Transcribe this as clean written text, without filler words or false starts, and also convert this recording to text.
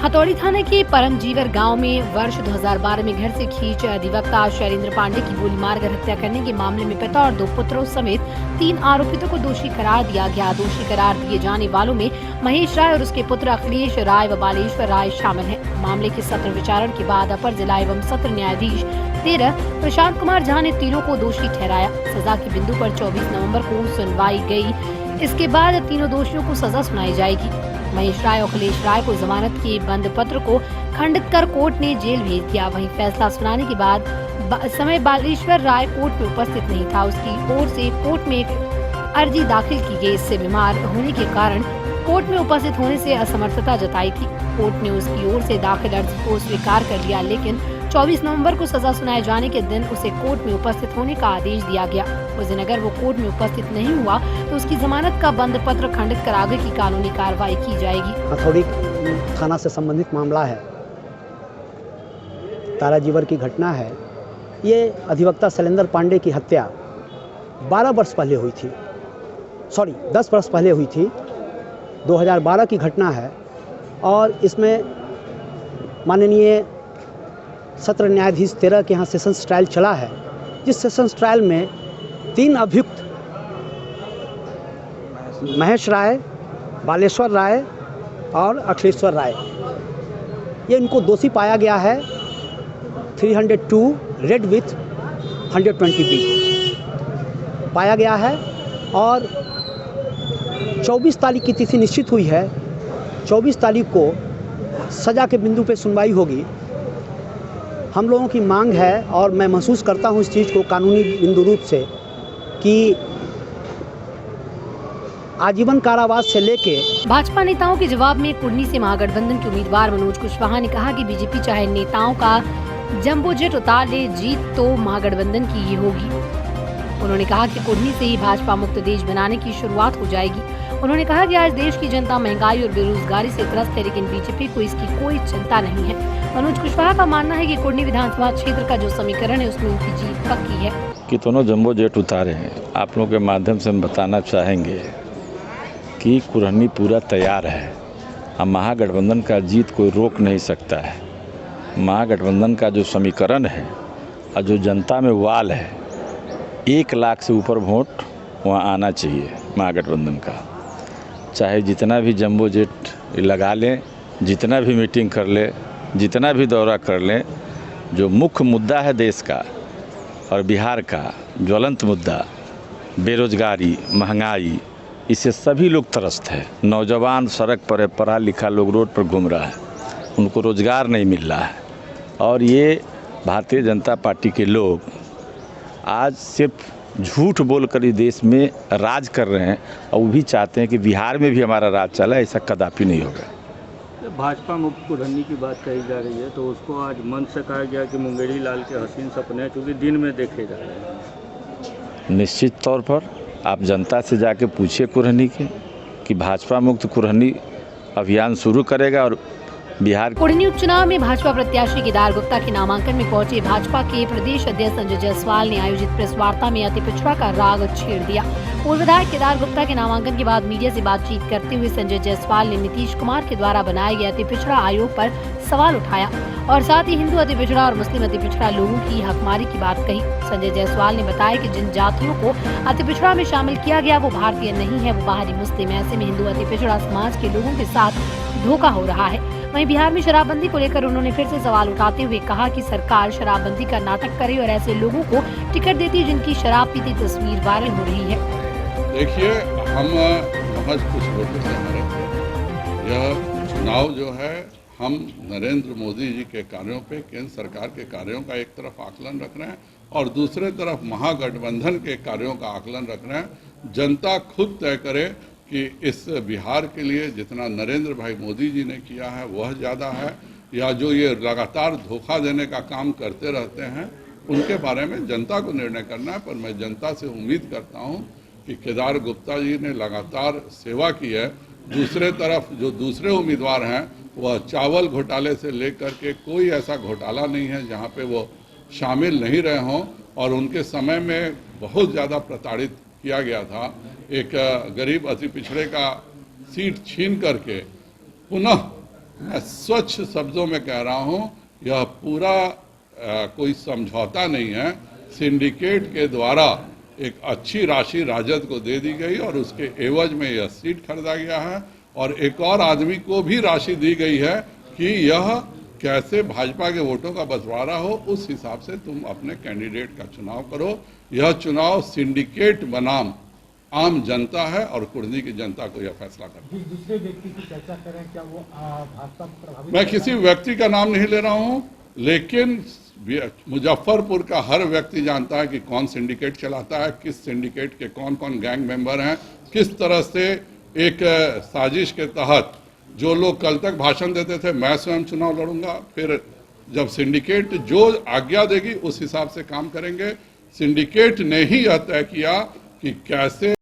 हथौड़ी थाने के परमजीवर गांव में वर्ष 2012 में घर से खींच अधिवक्ता शैलेंद्र पांडे की गोली मारकर हत्या करने के मामले में पिता और 2 पुत्रों समेत 3 आरोपितों को दोषी करार दिया गया। दोषी करार दिए जाने वालों में महेश राय और उसके पुत्र अखिलेश राय व बालेश्वर राय शामिल हैं। मामले के सत्र विचारण के बाद अपर जिला एवं सत्र न्यायाधीश 13 प्रशांत कुमार झा ने तीनों को दोषी ठहराया। सजा के बिंदु पर 24 नवम्बर को सुनवाई गयी। इसके बाद तीनों दोषियों को सजा सुनाई जाएगी। महेश राय और अखिलेश राय को जमानत के बंद पत्र को खंडित कर कोर्ट ने जेल भेज दिया। वहीं फैसला सुनाने के बाद समय बालेश्वर राय कोर्ट में उपस्थित नहीं था। उसकी ओर से कोर्ट में एक अर्जी दाखिल की गई। इससे बीमार होने के कारण कोर्ट में उपस्थित होने से असमर्थता जताई थी। कोर्ट ने उसकी ओर से दाखिल अर्जी को स्वीकार कर लिया, लेकिन 24 नवंबर को सजा सुनाए जाने के दिन उसे कोर्ट में उपस्थित होने का आदेश दिया गया। उस दिन अगर वो कोर्ट में उपस्थित नहीं हुआ तो उसकी जमानत का बंद पत्र खंडित कर आगे की कानूनी कार्रवाई की जाएगी। हथौड़ी थाना से संबंधित मामला है, ताराजीवर की घटना है। ये अधिवक्ता शैलेंद्र पांडे की हत्या 12 वर्ष पहले हुई थी, 10 वर्ष पहले हुई थी। 2012 की घटना है और इसमें माननीय सत्र न्यायाधीश 13 के यहाँ सेशंस ट्रायल चला है, जिस सेशंस ट्रायल में 3 अभियुक्त महेश राय, बालेश्वर राय और अखिलेश्वर राय, ये इनको दोषी पाया गया है 302 रेड विथ 120 बी पाया गया है। और 24 तारीख की तिथि निश्चित हुई है। 24 तारीख को सज़ा के बिंदु पे सुनवाई होगी। हम लोगों की मांग है और मैं महसूस करता हूं इस चीज़ को कानूनी बिंदु रूप से कि आजीवन कारावास से लेके। भाजपा नेताओं के जवाब में कुर्नी से महागठबंधन के उम्मीदवार मनोज कुशवाहा ने कहा कि बीजेपी चाहे नेताओं का जंबो जेट उतार ले, जीत तो महागठबंधन की ही होगी। उन्होंने कहा कि कुर्नी से ही भाजपा मुक्त देश बनाने की शुरुआत हो जाएगी। उन्होंने कहा कि आज देश की जनता महंगाई और बेरोजगारी से त्रस्त है, लेकिन बीजेपी को इसकी कोई चिंता नहीं है। मनोज कुशवाहा का मानना है कि कुर्नी विधानसभा क्षेत्र का जो समीकरण है उसमें उनकी जीत पक्की है। कि दोनों जंबो जेट उतारे हैं। आप लोगों के माध्यम से हम बताना चाहेंगे कि कुर्नी पूरा तैयार है। अब महागठबंधन का जीत कोई रोक नहीं सकता है। महागठबंधन का जो समीकरण है और जो जनता में वाल है, 1 लाख से ऊपर वोट वहाँ आना चाहिए महागठबंधन का। चाहे जितना भी जंबो जेट लगा लें, जितना भी मीटिंग कर ले, जितना भी दौरा कर लें, जो मुख्य मुद्दा है देश का और बिहार का ज्वलंत मुद्दा बेरोजगारी, महंगाई, इससे सभी लोग त्रस्त है। नौजवान सड़क पर है, पढ़ा लिखा लोग रोड पर घूम रहा है, उनको रोजगार नहीं मिल रहा है। और ये भारतीय जनता पार्टी के लोग आज सिर्फ झूठ बोलकर इस देश में राज कर रहे हैं और वो भी चाहते हैं कि बिहार में भी हमारा राज चला। ऐसा कदापि नहीं होगा। भाजपा मुक्त कुर्नी की बात कही जा रही है, तो उसको आज मंच से कहा गया कि मुंगेरी लाल के हसीन सपने क्योंकि दिन में देखे जा रहे हैं। निश्चित तौर पर आप जनता से जाके पूछिए कुर्नी के कि भाजपा मुक्त कुर्नी अभियान शुरू करेगा। और बिहार कुर्नी उपचुनाव में भाजपा प्रत्याशी केदार गुप्ता के नामांकन में पहुंचे भाजपा के प्रदेश अध्यक्ष संजय जायसवाल ने आयोजित प्रेस वार्ता में अति पिछड़ा का राग छेड़ दिया। पूर्व विधायक केदार गुप्ता के नामांकन के बाद मीडिया से बातचीत करते हुए संजय जायसवाल ने नीतीश कुमार के द्वारा बनाए गए अति पिछड़ा आयोग पर सवाल उठाया और साथ ही हिंदू अति पिछड़ा और मुस्लिम अति पिछड़ा लोगों की हकमारी की बात कही। संजय जायसवाल ने बताया कि जिन जातियों को अति पिछड़ा में शामिल किया गया वो भारतीय नहीं है, वो बाहरी मुस्लिम। ऐसे में हिंदू अति पिछड़ा समाज के लोगों के साथ धोखा हो रहा है। वहीं बिहार में शराबबंदी को लेकर उन्होंने फिर से सवाल उठाते हुए कहा कि सरकार शराबबंदी का नाटक करे और ऐसे लोगों को टिकट देती है जिनकी शराब पीती तस्वीर वायरल हो रही है। देखिए, हम महज कुछ लोगों से हमारे यह चुनाव जो है, हम नरेंद्र मोदी जी के कार्यों पे, केंद्र सरकार के कार्यों का एक तरफ आकलन रख रहे हैं और दूसरे तरफ महागठबंधन के कार्यों का आकलन रख रहे हैं। जनता खुद तय करे कि इस बिहार के लिए जितना नरेंद्र भाई मोदी जी ने किया है वह ज़्यादा है, या जो ये लगातार धोखा देने का काम करते रहते हैं उनके बारे में जनता को निर्णय करना है। पर मैं जनता से उम्मीद करता हूं कि केदार गुप्ता जी ने लगातार सेवा की है। दूसरे तरफ जो दूसरे उम्मीदवार हैं वह चावल घोटाले से लेकर के कोई ऐसा घोटाला नहीं है जहां पे वो शामिल नहीं रहे हों, और उनके समय में बहुत ज़्यादा प्रताड़ित किया गया था। एक गरीब अति पिछड़े का सीट छीन करके पुनः मैं स्वच्छ शब्दों में कह रहा हूं, यह पूरा कोई समझौता नहीं है। सिंडिकेट के द्वारा एक अच्छी राशि राजद को दे दी गई और उसके एवज में यह सीट खरीदा गया है और एक और आदमी को भी राशि दी गई है कि यह कैसे भाजपा के वोटों का बंटवारा हो, उस हिसाब से तुम अपने कैंडिडेट का चुनाव करो। यह चुनाव सिंडिकेट बनाम आम जनता है और कुर्नी की जनता को यह फैसला करना। दूसरे व्यक्ति की चर्चा करें, क्या वो भाजपा प्रभावित? मैं किसी व्यक्ति का नाम नहीं ले रहा हूं, लेकिन मुजफ्फरपुर का हर व्यक्ति जानता है कि कौन सिंडिकेट चलाता है, किस सिंडिकेट के कौन कौन गैंग मेंबर हैं, किस तरह से एक साजिश के तहत जो लोग कल तक भाषण देते थे मैं स्वयं चुनाव लड़ूंगा, फिर जब सिंडिकेट जो आज्ञा देगी उस हिसाब से काम करेंगे। सिंडिकेट ने ही यह तय किया कि कैसे